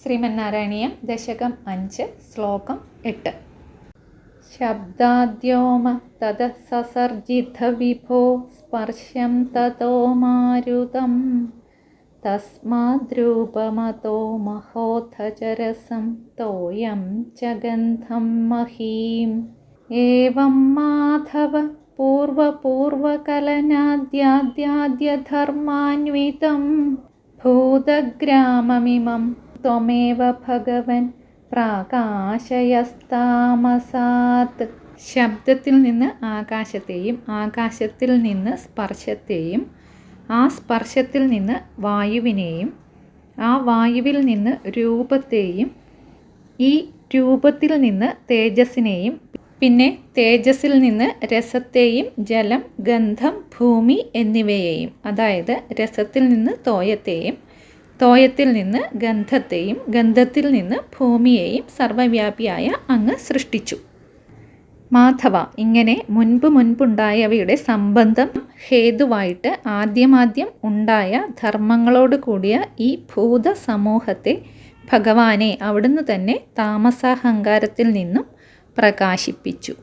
ശ്രീമന്നാരായണീയം ദശകം 5 ശ്ലോകം 8. ശബ്ദാദ്യോമ തത സസർജിത വിഭോ സ്പർശം തതോ മാരുതം തസ്മാദ്രൂപമതോ മഹോധചരസം തോയം ച ഗന്ധം മഹീം. ഏവം മാധവ പൂർവപൂർവകലനാദ്യാദ്യാദ്യധർമാന്വിതം ഭൂതഗ്രാമമിമം ത്വമേവ ഭഗവൻ പ്രാകാശയസ്താമസാത്. ശബ്ദത്തിൽ നിന്ന് ആകാശത്തെയും ആകാശത്തിൽ നിന്ന് സ്പർശത്തെയും ആ സ്പർശത്തിൽ നിന്ന് വായുവിനെയും ആ വായുവിൽ നിന്ന് രൂപത്തെയും ഈ രൂപത്തിൽ നിന്ന് തേജസ്സിനെയും പിന്നെ തേജസ്സിൽ നിന്ന് രസത്തെയും ജലം, ഗന്ധം, ഭൂമി എന്നിവയെയും, അതായത് രസത്തിൽ നിന്ന് തോയത്തെയും തോയത്തിൽ നിന്ന് ഗന്ധത്തെയും ഗന്ധത്തിൽ നിന്ന് ഭൂമിയെയും സർവവ്യാപിയായ അങ്ങ് സൃഷ്ടിച്ചു. മാധവ, ഇങ്ങനെ മുൻപുണ്ടായവയുടെ സംബന്ധം ഹേതുവായിട്ട് ആദ്യമാദ്യം ഉണ്ടായ ധർമ്മങ്ങളോട് കൂടിയ ഈ ഭൂത സമൂഹത്തെ ഭഗവാനെ അവിടുന്ന് തന്നെ താമസാഹങ്കാരത്തിൽ നിന്നും പ്രകാശിപ്പിച്ചു.